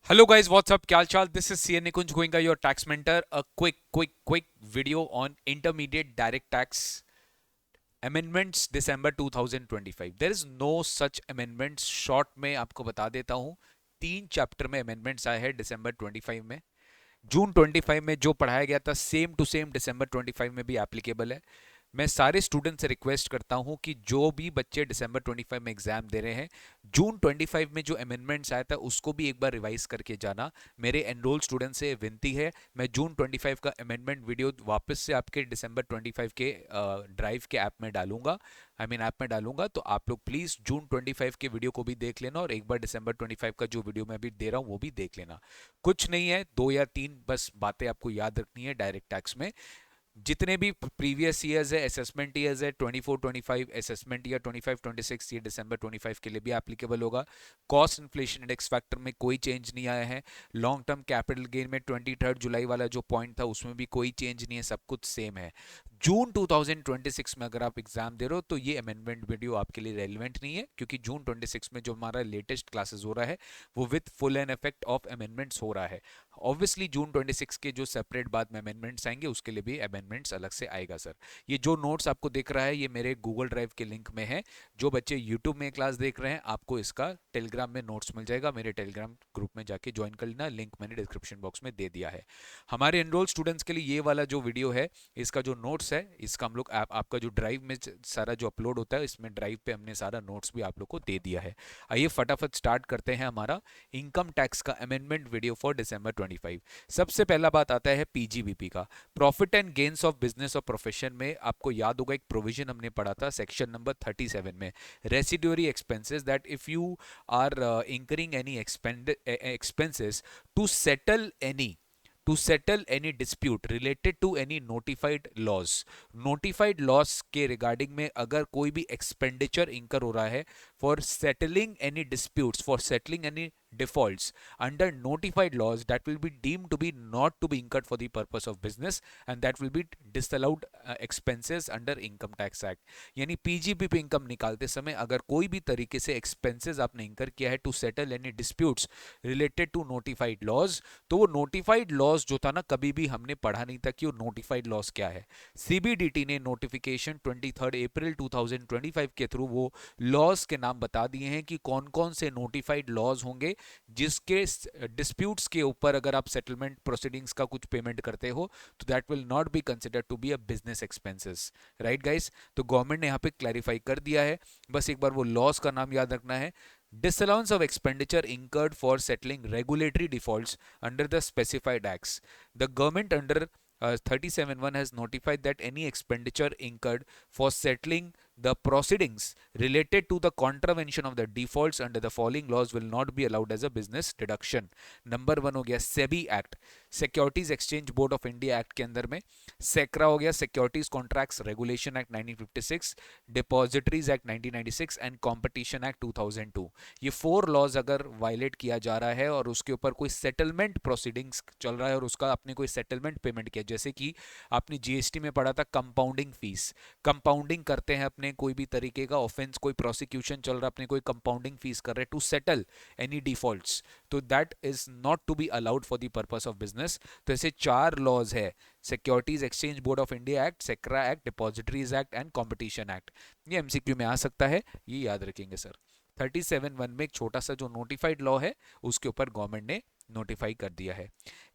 Hello guys, what's up? Kyal chal? This is CA Nikunj Goenka, your tax mentor. A quick video on intermediate direct tax amendments December 2025. There is no such amendments. Short में आपको बता देता हूँ, 3 chapter में amendments आए हैं दिसंबर 25 में। जून 25 में जो पढ़ाया गया था सेम टू सेम दिसंबर 25 में भी एप्लीकेबल है। मैं सारे स्टूडेंट से रिक्वेस्ट करता हूं कि जो भी बच्चे दिसंबर 25 में एग्जाम दे रहे हैं, जून 25 में जो अमेंडमेंट्स आया था उसको भी एक बार रिवाइज करके जाना। मेरे एनरोल स्टूडेंट से विनती है, मैं जून 25 का अमेंडमेंट वीडियो वापस से आपके दिसंबर 25 के ड्राइव के ऐप में डालूंगा, ऐप में डालूंगा। तो आप लोग प्लीज जून 25 के वीडियो को भी देख लेना और एक बार दिसंबर 25 का जो वीडियो मैं अभी दे रहा हूँ वो भी देख लेना। कुछ नहीं है, 2 या 3 बस बातें आपको याद रखनी है डायरेक्ट टैक्स में। जितने भी प्रीवियस ईयर्स है, असेसमेंट ईयर्स है, 24-25 असेसमेंट ईयर, 25-26 ये दिसंबर 25 के लिए भी एप्लीकेबल होगा। कॉस्ट इन्फ्लेशन इंडेक्स फैक्टर में कोई चेंज नहीं आया है। लॉन्ग टर्म कैपिटल गेन में 23 जुलाई वाला जो पॉइंट था उसमें भी कोई चेंज नहीं है, सब कुछ सेम है। जून 2026 में अगर आप एग्जाम दे रहे हो तो ये अमेंडमेंट वीडियो आपके लिए रेलिवेंट नहीं है, क्योंकि जून 26 में जो हमारा लेटेस्ट क्लासेस हो रहा है वो with full and effect of amendments हो रहा है। ऑब्वियसली जून 26 के जो सेपरेट बाद में अमेंडमेंट्स आएंगे उसके लिए भी अमेंडमेंट्स अलग से आएगा सर। ये जो नोट्स आपको दिख रहा है ये मेरे गूगल ड्राइव के लिंक में है। जो बच्चे यूट्यूब में क्लास देख रहे हैं आपको इसका टेलीग्राम में नोट्स मिल जाएगा, मेरे टेलीग्राम ग्रुप में जाके ज्वाइन कर लेना, लिंक मैंने डिस्क्रिप्शन बॉक्स में दे दिया है। हमारे एनरोल स्टूडेंट्स के लिए ये वाला जो वीडियो है, इसका जो नोट्स है, इसका हम लोग आपका जो ड्राइव में सारा जो अपलोड होता है इसमें ड्राइव पे हमने सारा नोट्स भी आप लोग को दे दिया है। आइए फटाफट स्टार्ट करते हैं हमारा इनकम टैक्स का अमेंडमेंट वीडियो फॉर दिसंबर 25। सबसे पहला बात आता है पीजीबीपी का, profit and gains of business और प्रोफेशन में। आपको याद होगा एक प्रोविजन हमने पढ़ा था सेक्शन नंबर 37 में, residuary expenses, that if you are incurring any expenses to settle any dispute related to any notified loss के रिगार्डिंग में अगर कोई भी एक्सपेंडिचर इंकर हो रहा है for settling any disputes, for settling any defaults under notified laws, that will be deemed to be not to be incurred for the purpose of business and that will be disallowed expenses under income tax act। यानी PGB पे income निकालते समय अगर कोई भी तरीके से expenses आपने इंकर किया है to settle any disputes related to notified laws, तो वो नोटिफाइड लॉज जो था ना, कभी भी हमने पढ़ा नहीं था कि वो नोटिफाइड लॉज क्या है। सीबीडीटी ने नोटिफिकेशन 23 अप्रैल 2025 के थ्रू वो लॉज के नाम बता दिए हैं कि कौन कौन से नोटिफाइड लॉज होंगे जिसके डिस्प्यूट्स के ऊपर अगर आप सेटलमेंट प्रोसीडिंग्स का कुछ पेमेंट करते हो तो that will not be considered to be a business expenses. Right guys, तो गवर्नमेंट ने यहाँ पे क्लैरिफाई कर दिया है, बस एक बार वो लॉस का नाम याद रखना है। Disallowance of expenditure incurred for settling regulatory defaults under the specified acts. The government under 37(1) has notified that any expenditure incurred for settling the proceedings related to the contravention of the defaults under the following laws will not be allowed as a business deduction। Number 1 हो गया SEBI act, securities exchange board of India act के अंदर में। सेक्रा हो गया securities contracts regulation act 1956, depositories act 1996 and competition act 2002। ये 4 laws अगर violet किया जा रहा है और उसके ऊपर कोई सेटलमेंट प्रोसीडिंग्स चल रहा है और उसका आपने कोई सेटलमेंट पेमेंट किया, जैसे कि आपने जीएसटी में पढ़ा था कंपाउंडिंग फीस, कंपाउंडिंग करते हैं अपने कोई भी तरीके का ऑफेंस, कोई प्रोसिक्यूशन चल रहा है, अपने कोई कंपाउंडिंग फीस कर रहे हैं टू सेटल एनी डिफॉल्ट्स, तो that is not to be allowed for the purpose of business. तो ऐसे 4 लॉज है, securities exchange board of India act, SCRA act, depositories act and competition act. ये MCQ में आ सकता है, ये याद रखेंगे सर। 37(1) में एक छोटा सा जो नोटिफाइड लॉ है उसके ऊपर गवर्नमेंट ने नोटिफाई कर दिया है।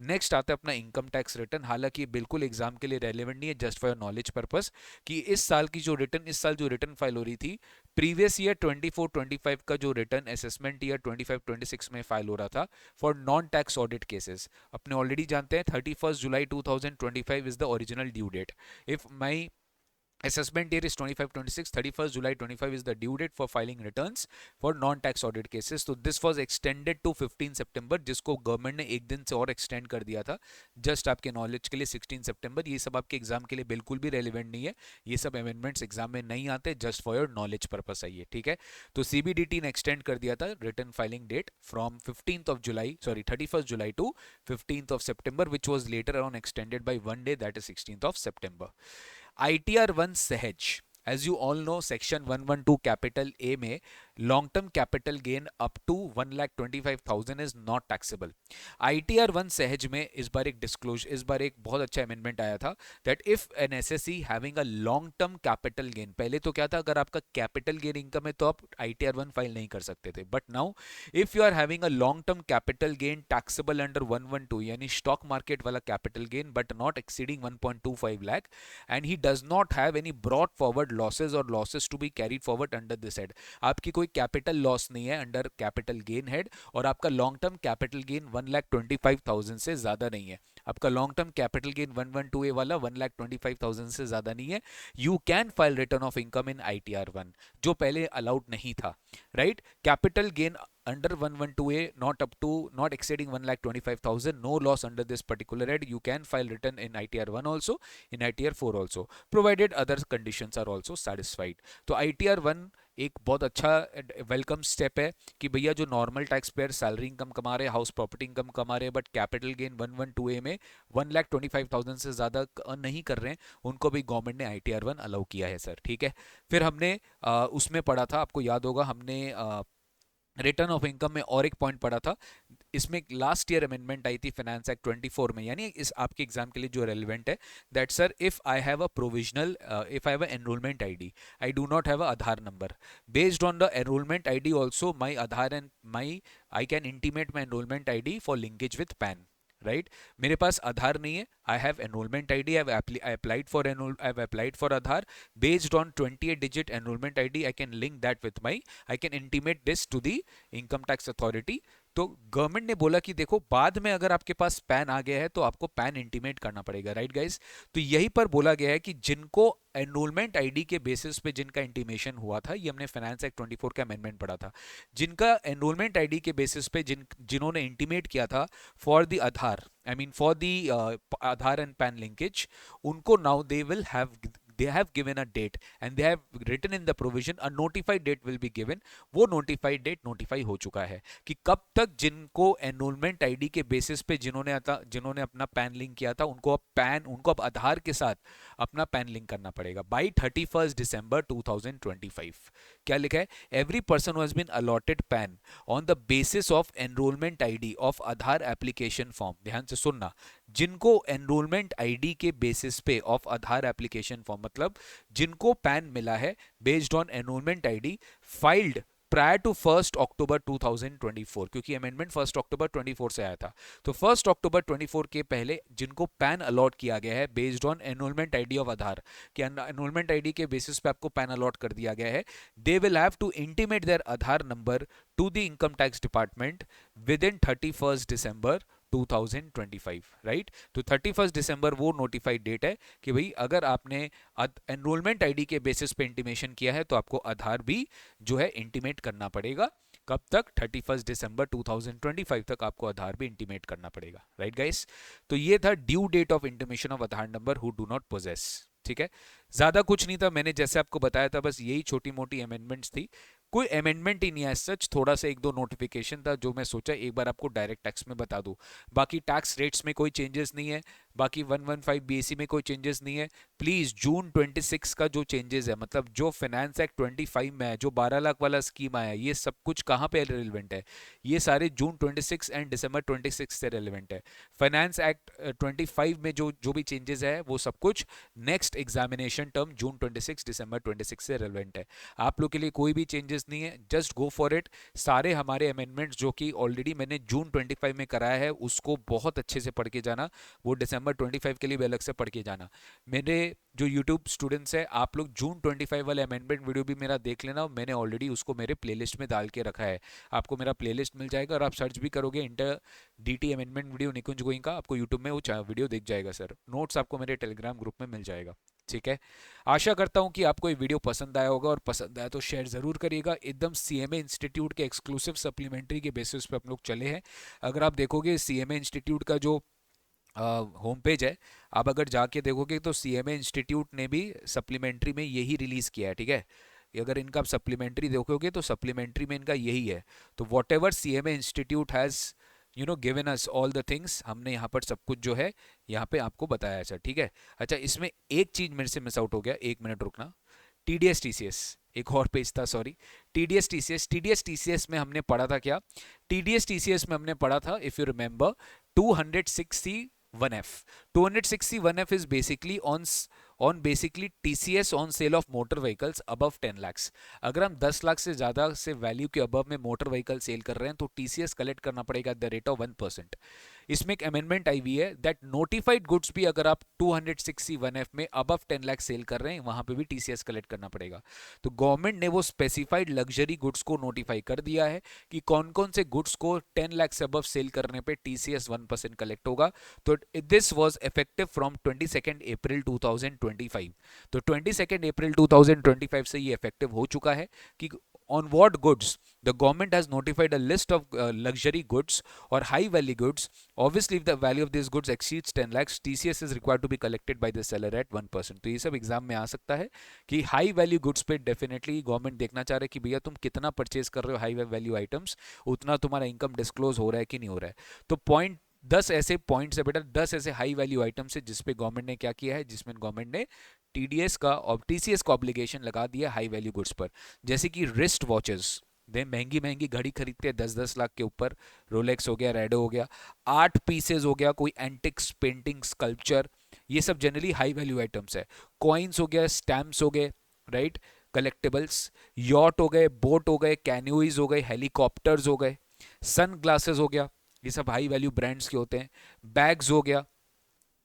नेक्स्ट आता है अपना इनकम टैक्स रिटर्न। हालांकि ये बिल्कुल एग्जाम के लिए रेलेवेंट नहीं है, just for your knowledge purpose, कि इस साल की जो रिटर्न, इस साल जो रिटर्न फाइल हो रही थी, प्रीवियस ईयर 24-25 का जो रिटर्न असेसमेंट ईयर 25-26 में फाइल हो रहा था for non tax audit cases, अपने ऑलरेडी जानते हैं 31 July 2025 is the original due date. If my assessment year is 25-26, 31st July 25 is the due date for filing returns for non-tax audit cases। तो this was extended to 15 सितंबर, जिसको government ने एक दिन से और एक्सटेंड कर दिया था, जस्ट आपके नॉलेज के लिए 16 सितंबर। ये सब आपके एग्जाम के लिए बिल्कुल भी रेलिवेंट नहीं है, ये सब अमेंडमेंट्स एग्जाम में नहीं आते, just for your knowledge purpose है ये, ठीक है। तो सीबीडीटी ने एक्सटेंड कर दिया था return filing date from 31st July to 15th of September, which was later on extended by 1 day, that is 16th of September। ITR 1 Sahaj, as you all know section 112 capital A में long term capital gain up to 1,25,000 is not taxable. ITR 1 सहज में इस बार एक disclose, इस बार एक बहुत अच्छा amendment आया था that if an assessee having a long term capital gain, पहले तो क्या था, अगर आपका कैपिटल गेन इनकम है तो आप ITR 1 फाइल नहीं कर सकते थे, but now if you are having a long term capital gain taxable under 112, यानी स्टॉक मार्केट वाला capital gain but not exceeding 1.25 lakh, and he does not have any brought forward losses और losses to be carried forward under this head, आपकी कोई capital loss नहीं है under capital gain head, और आपका long term capital gain 1,25,000 से ज्यादा नहीं है, आपका long term capital gain 112A वाला 1,25,000 से ज्यादा नहीं है, you can file return of income in ITR 1, जो पहले अलाउड नहीं था, right. Capital gain under 112A not exceeding 1,25,000, no loss under this particular head, you can file return in ITR 1 also, in ITR 4 also, provided other conditions are also satisfied। तो ITR 1 एक बहुत अच्छा welcome step है कि भैया जो normal tax payer salary income कमा रहे, हाउस प्रॉपर्टी इनकम कमा रहे, बट कैपिटल गेन 112A में 1,25,000 से ज़्यादा अर्न नहीं कर रहे हैं, उनको भी गवर्नमेंट ने ITR 1 अलाउ किया है सर, ठीक है। फिर हमने उसमें पढ़ा था, आपको याद होगा, हमने रिटर्न ऑफ इनकम में और एक पॉइंट पढ़ा था, इसमें लास्ट ईयर अमेंडमेंट आई थी फाइनेंस एक्ट 24 में, यानी इस आपके एग्जाम के लिए जो रेलिवेंट है, that sir if I have a provisional, if I have a enrolment ID, I do not have a Aadhaar number, based on the enrolment ID also my Aadhaar and my, I can intimate my enrolment ID for linkage with pan, right. मेरे पास आधार नहीं है, I have enrolment ID, I applied for Aadhaar, based on 28 digit enrolment ID, I can link that with my, I can intimate this to the income tax authority. तो government ने बोला कि देखो बाद में अगर आपके पास पैन आ गया है तो आपको पैन इंटीमेट करना पड़ेगा, राइट गाइस। तो यहीं पर बोला गया है कि जिनको एनरोलमेंट आईडी के बेसिस पे जिनका इंटीमेशन हुआ था, ये हमने फाइनेंस एक्ट 24 का अमेंडमेंट पढ़ा था, जिनका एनरोलमेंट आईडी के बेसिस पे जिन्होंने इंटीमेट किया था for the Aadhaar, I mean for the Aadhaar and PAN linkage, उनको now they will have, they have given a date and they have written in the provision a notified date will be given, वो notified date notify हो चुका है कि कब तक जिनको enrolment ID के बेसिस पे जिन्होंने अपना पैन लिंक किया था, उनको अब आधार के साथ अपना पैन लिंक करना पड़ेगा बाई 31 दिसंबर 2025। क्या लिखा है, every person has been allotted PAN on the basis of enrolment ID of Aadhaar application form, ध्यान से सुनना, जिनको एनरोलमेंट आईडी के बेसिस पे ऑफ आधार एप्लीकेशन फॉर्म, मतलब जिनको पैन मिला है based on enrolment ID filed prior to 1 October 2024, क्योंकि अमेंडमेंट 1 अक्टूबर 24 से आया था, तो 1 अक्टूबर 24 के पहले जिनको पैन अलॉट किया गया है based on enrolment ID of Aadhaar, कि एनरोलमेंट आईडी के बेसिस पे आपको पैन अलॉट कर दिया गया है, they will have to intimate their Aadhaar number to the income tax department within 31 December 2025, right. तो 31 दिसंबर वो नोटिफाइड डेट है कि भाई अगर आपने एनरोलमेंट आईडी के बेसिस पे इंटीमेशन किया है तो आपको आधार भी जो है इंटीमेट करना पड़ेगा, कब तक, 31 दिसंबर 2025 तक आपको आधार भी इंटीमेट करना पड़ेगा, राइट गाइस। तो ये था due date of intimation of Aadhaar number who do not possess, ठीक है। ज्यादा कुछ नहीं था, मैंने जैसे आपको बताया था, बस यही छोटी मोटी अमेंडमेंट्स थी, कोई अमेंडमेंट ही नहीं है सच, थोड़ा सा एक दो नोटिफिकेशन था जो मैं सोचा एक बार आपको डायरेक्ट टैक्स में बता दूं, बाकी टैक्स रेट्स में कोई चेंजेस नहीं है, बाकी 115 BAC में कोई चेंजेस नहीं है। प्लीज जून 26 का जो चेंजेस है, मतलब जो फाइनेंस एक्ट 25 में है, जो 12 लाख वाला स्कीम आया, ये सब कुछ कहाँ पे रिलेवेंट है, ये सारे जून 26 एंड दिसंबर 26 से रिलेवेंट है। फाइनेंस एक्ट 25 में जो जो भी चेंजेस है वो सब कुछ नेक्स्ट एग्जामिनेशन टर्म जून 26 दिसंबर 26 से रिलेवेंट है, आप लोग के लिए कोई भी चेंजेस नहीं है, जस्ट गो फॉर इट। सारे हमारे अमेंडमेंट्स जो कि ऑलरेडी मैंने जून 25 में कराया है उसको बहुत अच्छे से पढ़ के जाना, वो दिसंबर 25 के लिए भी अलग से पढ़ के जाना। मेरे जो यूट्यूब स्टूडेंट्स हैं, आप लोग जून 25 वाले अमेंडमेंट वीडियो भी मेरा देख लेना, मैंने ऑलरेडी उसको मेरे प्लेलिस्ट में डाल के रखा है, आपको मेरा प्लेलिस्ट मिल जाएगा, और आप सर्च भी करोगे इंटर DT अमेंडमेंट वीडियो निकुंज गोइंग का, आपको यूट्यूब में वो वीडियो दिख जाएगा सर, नोट्स आपको मेरे टेलीग्राम ग्रुप में मिल जाएगा, ठीक है। आशा करता हूं कि आपको ये वीडियो पसंद आया होगा, और पसंद आया तो शेयर जरूर करिएगा। एकदम CMA इंस्टीट्यूट के एक्सक्लूसिव सप्लीमेंट्री के बेसिस पे हम लोग चले हैं। अगर आप देखोगे CMA इंस्टीट्यूट का जो होम पेज है, आप अगर जाके देखोगे तो CMA इंस्टीट्यूट ने भी सप्लीमेंट्री में यही रिलीज़ किया है, ठीक है। अगर इनका आप सप्लीमेंट्री देखोगे तो सप्लीमेंट्री में इनका यही है, तो what ever CMA institute has given us all the things, हमने यहाँ पर सब कुछ जो है यहाँ पे आपको बताया है सर, ठीक है। अच्छा, इसमें एक चीज़ मेरे से मिस आउट हो गया, एक मिनट रुकना, TDS TCS एक और पेज था, सॉरी, टीडीएस टीसीएस में हमने पढ़ा था क्या? टीडीएस टीसीएस में हमने पढ़ा था, if you remember, 261F. 261F is basically on basically TCS on sale of motor vehicles above 10 lakhs. अगर हम 10 लाख से ज़्यादा से वैल्यू के अबव में मोटर व्हीकल सेल कर रहे हैं तो TCS कलेक्ट करना पड़ेगा एट द रेट ऑफ 1%. इसमें एक अमेंडमेंट आई हुई है दैट नोटिफाइड गुड्स भी अगर आप 261F में अबव 10 लाख सेल कर रहे हैं वहां पे भी TCS कलेक्ट करना पड़ेगा. तो गवर्नमेंट ने वो स्पेसिफाइड लग्जरी गुड्स को नोटिफाई कर दिया है कि कौन कौन से गुड्स को 10 लाख से अबव सेल करने पे TCS 1% कलेक्ट होगा. तो दिस वाज इफेक्टिव फ्रॉम 22 अप्रैल 2025. तो 22 अप्रैल 2025 से ये इफेक्टिव हो चुका है कि on what goods the government has notified a list of luxury goods or high value goods. Obviously if the value of these goods exceeds 10 lakhs, TCS is required to be collected by the seller at 1%. तो ये सब exam में आ सकता है कि high value goods पे definitely government देखना चाह रहा है कि भैया तुम कितना परचेज कर रहे हो हाई वैल्यू आइटम्स, उतना तुम्हारा इनकम डिस्क्लोज हो रहा है कि नहीं हो रहा है. तो पॉइंट 10 ऐसे पॉइंट्स है बेटा, 10 ऐसे हाई वैल्यू आइटम्स है जिसपे गवर्नमेंट ने क्या किया है, जिसमें गवर्नमेंट ने टीडीएस का और टीसीएस का ऑब्लिगेशन लगा दिया हाई वैल्यू गुड्स पर. जैसे कि रिस्ट वॉचेस, दे महंगी महंगी घड़ी खरीदते हैं 10-10 लाख के ऊपर, रोलेक्स हो गया, रेडो हो गया. आर्ट पीसेज हो गया, कोई एंटिक्स, पेंटिंग, स्कल्पचर, ये सब जनरली हाई वैल्यू आइटम्स है. कॉइन्स हो गया, स्टैम्प्स हो गए, राइट, कलेक्टिबल्स, यॉट हो गए, बोट हो गए, कैनोइज हो गए, हेलीकॉप्टर्स हो गए, सन ग्लासेस हो गया, ये सब हाई वैल्यू ब्रांड्स के होते हैं. बैग्स हो गया,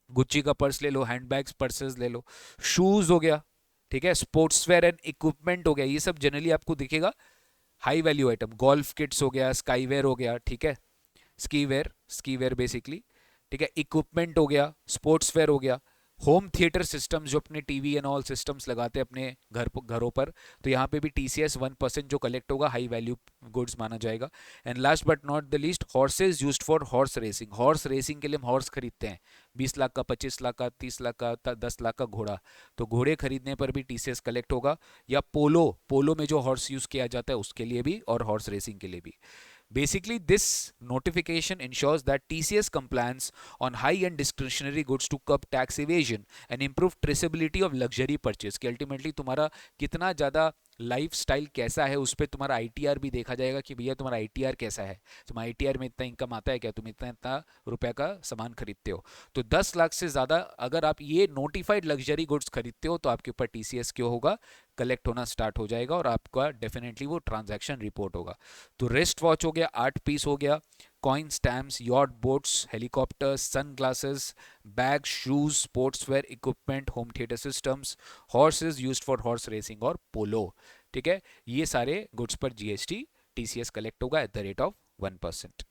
गुच्ची का पर्स ले लो, हैंडबैग्स, पर्सेस ले लो. शूज हो गया, ठीक है, स्पोर्ट्सवेयर एंड इक्विपमेंट हो गया, ये सब जनरली आपको दिखेगा high value item. Golf kits हो गया, स्काईवेयर हो गया, ठीक है, स्कीवेयर बेसिकली, ठीक है, इक्विपमेंट हो गया, स्पोर्ट्सवेयर हो गया. होम थिएटर सिस्टम्स, जो अपने टीवी एंड ऑल सिस्टम्स लगाते हैं अपने घरों पर, तो यहाँ पे भी TCS 1% जो कलेक्ट होगा हाई वैल्यू गुड्स माना जाएगा. And last but not the least, horse's used for horse racing. Horse racing के लिए हम हॉर्स खरीदते हैं, 20 लाख का, 25 लाख का, 30 लाख का, 10 लाख का घोड़ा, तो घोड़े खरीदने पर भी TCS कलेक्ट होगा. या पोलो में जो हॉर्स यूज किया जाता है उसके लिए भी, और हॉर्स रेसिंग के लिए भी. Basically, this notification ensures that TCS compliance on high-end discretionary goods to curb tax evasion and improve traceability of luxury purchase. कि ultimately तुम्हारा कितना ज़्यादा लाइफस्टाइल कैसा है उस पर तुम्हारा ITR भी देखा जाएगा कि भैया तुम्हारा ITR कैसा है, तुम्हारा ITR में इतना इनकम आता है क्या, तुम इतना इतना रुपया का सामान खरीदते हो. तो 10 लाख से ज़्यादा अगर आप ये नोटिफाइड लग्जरी गुड्स खरीदते हो तो आपके ऊपर TCS क्यों होगा, कलेक्ट होना स्टार्ट हो जाएगा और आपका डेफिनेटली वो ट्रांजैक्शन रिपोर्ट होगा. तो रिस्ट वॉच हो गया, आर्ट पीस हो गया, coin, stamps, yacht, boats, helicopters, sun glasses, bag, shoes, sportswear, equipment, home theatre systems, horses used for horse racing और पोलो, ठीक है, ये सारे गुड्स पर GST TCS कलेक्ट होगा at the rate of 1%.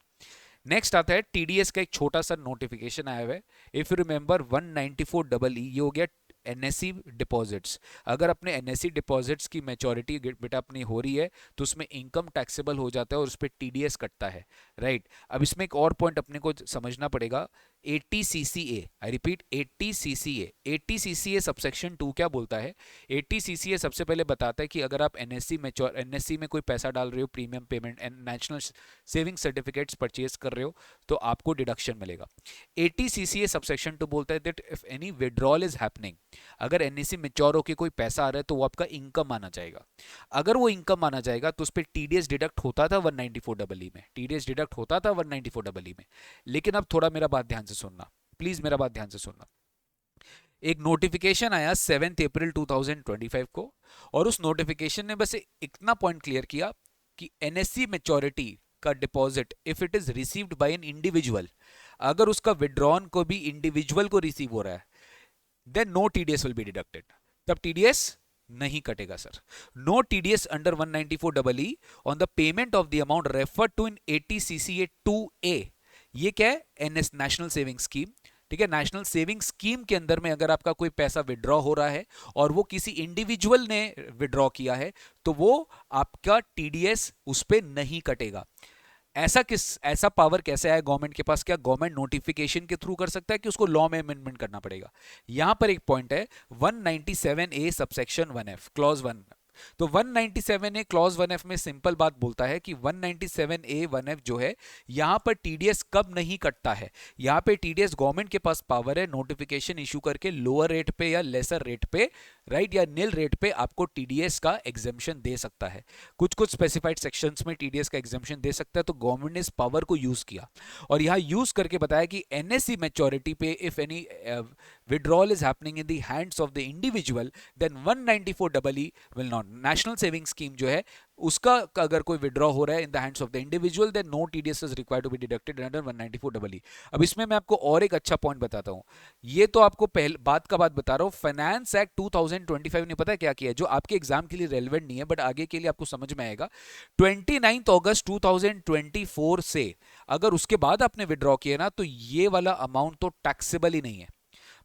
Next आता है TDS का एक छोटा सा नोटिफिकेशन आया हुआ है. इफ यू रिमेंबर 194EE, ये हो गया NSE डिपॉजिट्स. अगर अपने NSE डिपॉजिट्स की मैच्योरिटी बेटा अपनी हो रही है तो उसमें इनकम टैक्सेबल हो जाता है और उस पर TDS कटता है, राइट. अब इसमें एक और पॉइंट अपने को समझना पड़ेगा. 80CCA, I repeat 80CCA, 80CCA subsection 2 क्या बोलता है? 80CCA सबसे पहले बताता है कि अगर आप NSE में कोई पैसा डाल रहे हो, premium payment and national saving certificates purchase कर रहे हो तो आपको डिडक्शन मिलेगा. 80CCA सबसेक्शन 2 बोलता है that if any withdrawal is happening, अगर NSE मैच्योर होकर कोई पैसा आ रहा है तो वो आपका इनकम माना जाएगा. अगर वो इनकम माना जाएगा तो उस पर TDS डिडक्ट होता था 194EE में, TDS डिडक्ट होता था 194EE में. लेकिन अब थोड़ा मेरा बात ध्यान से सुनना, प्लीज मेरा बात ध्यान से सुनना. एक नोटिफिकेशन आया 7 अप्रैल 2025 को और उस नोटिफिकेशन ने बस इतना पॉइंट क्लियर किया कि NSE मैच्योरिटी का deposit if it is received by an individual, अगर उसका विड्रॉन को भी इंडिविजुअल को रिसीव हो रहा है, then no TDS will be deducted. तब TDS नहीं कटेगा sir. No TDS under 194EE on the payment of the amount referred to in 80CCA 2A. ये क्या है? नेशनल सेविंग स्कीम, ठीक है. नेशनल सेविंग स्कीम के अंदर में अगर आपका कोई पैसा विड्रॉ हो रहा है और वो किसी इंडिविजुअल ने विड्रॉ किया है तो वो आपका TDS उस पर नहीं कटेगा. ऐसा पावर कैसे आया गवर्नमेंट के पास? क्या गवर्नमेंट नोटिफिकेशन के थ्रू कर सकता है कि उसको लॉ में अमेंडमेंट करना पड़ेगा? यहां पर एक पॉइंट है 197A सबसेक्शन 1F क्लॉज 1. तो 197 ए क्लॉज 1F में सिंपल बात बोलता है कि 197 ए 1F जो है, यहां पर टीडीएस कब नहीं कटता है, यहां पे टीडीएस गवर्नमेंट के पास पावर है नोटिफिकेशन इशू करके लोअर रेट पे या लेसर रेट पे, राइट, या नील रेट पे आपको टीडीएस का एग्जेम्पशन दे सकता है। कुछ कुछ स्पेसिफाइड सेक्शंस में टीडीएस का एग्जेम्पशन दे सकता है, तो गवर्नमेंट ने इस पावर को यूज किया और यहां यूज करके बताया कि एनएससी मैच्योरिटी पे if any withdrawal is happening in the hands of the individual, then 194EE will not, national saving scheme जो है उसका अगर कोई विड्रॉ हो रहा है in the hands of the individual, then no TDS is required to be deducted under 194EE। अब इसमें मैं आपको और एक अच्छा पॉइंट बताता हूं, ये तो आपको पहले बात का बात बता रहा हूं, फाइनेंस एक्ट 2025 ने पता है क्या किया है, जो आपके एग्जाम के लिए रेलेवेंट नहीं है बट आगे के लिए आपको समझ में आएगा। 29 अगस्त 2024 से अगर उसके बाद आपने विड्रॉ किया ना, तो ये वाला अमाउंट तो टैक्सेबल ही नहीं है,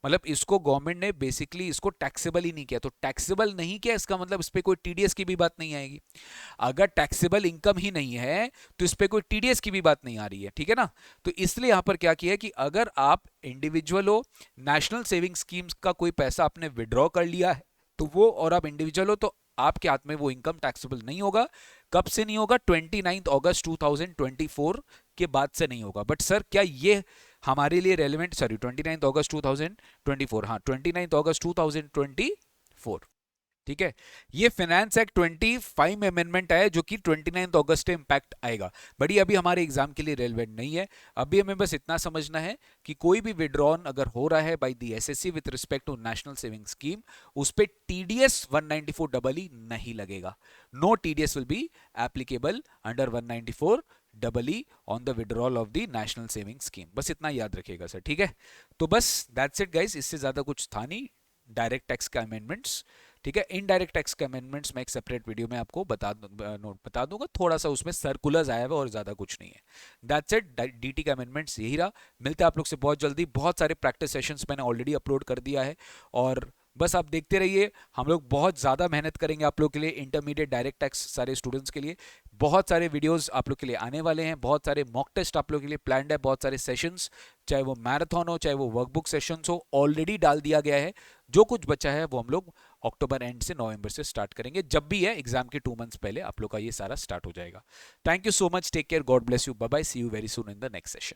मतलब इसको गवर्नमेंट ने बेसिकली इसको टैक्सेबल ही नहीं किया। तो टैक्सेबल नहीं किया इसका मतलब इस पे कोई टीडीएस की भी बात नहीं आएगी। अगर टैक्सेबल इनकम ही नहीं है तो इस पे कोई टीडीएस की भी बात नहीं आ रही है, ठीक है ना। तो इसलिए यहां पर क्या किया है कि अगर आप इंडिविजुअल हो, नेशनल सेविंग स्कीम्स का कोई पैसा आपने विड्रॉ कर लिया है तो वो, और आप इंडिविजुअल हो तो आपके हाथ में वो इनकम टैक्सेबल नहीं होगा। कब से नहीं होगा? 29 अगस्त 2024 के बाद से नहीं होगा। बट सर क्या ये हमारे लिए रेलेवेंट, सॉरी 29 अगस्त 2024, हाँ 29 अगस्त 2024, ठीक है। ये फाइनेंस एक्ट 25 में अमेंडमेंट आया जो कि 29 अगस्त से इंपैक्ट आएगा, बट ये अभी हमारे एग्जाम के लिए रेलेवेंट नहीं है। अभी हमें बस इतना समझना है कि कोई भी विड्रॉन अगर हो रहा है by the assessee with respect to national saving scheme, उस पे टीडीएस 194EE नहीं लगेगा। No TDS will be applicable under 194EE on the withdrawal of the national saving scheme. बस इतना याद रखिएगा सर, ठीक है। तो बस दैट्स इट गाइस, इससे ज्यादा कुछ था नहीं डायरेक्ट टैक्स का अमेंडमेंट्स, ठीक है। इनडायरेक्ट टैक्स के अमेंडमेंट्स मैं एक सेपरेट वीडियो में आपको बता दूंगा, थोड़ा सा उसमें सर्कुलर्स आया हुआ और ज्यादा कुछ नहीं है। दैट्स इट, डीटी का अमेंडमेंट्स यही रहा। मिलते हैं आप लोग से बहुत जल्दी। बहुत सारे प्रैक्टिस सेशंस मैंने ऑलरेडी अपलोड कर दिया है और बस आप देखते रहिए। हम लोग बहुत ज़्यादा मेहनत करेंगे आप लोग के लिए, इंटरमीडिएट डायरेक्ट टैक्स सारे स्टूडेंट्स के लिए। बहुत सारे वीडियोस आप लोग के लिए आने वाले हैं, बहुत सारे मॉक टेस्ट आप लोग के लिए प्लान्ड है, बहुत सारे सेशंस, चाहे वो मैराथन हो चाहे वो वर्कबुक सेशंस हो, ऑलरेडी डाल दिया गया है। जो कुछ बचा है वो हम लोग अक्टूबर एंड से नवंबर से स्टार्ट करेंगे, जब भी है एग्जाम के 2 मंथ्स पहले आप लोग का ये सारा स्टार्ट हो जाएगा। Thank you so much, take care, God bless you, bye bye, see you very soon in the next session.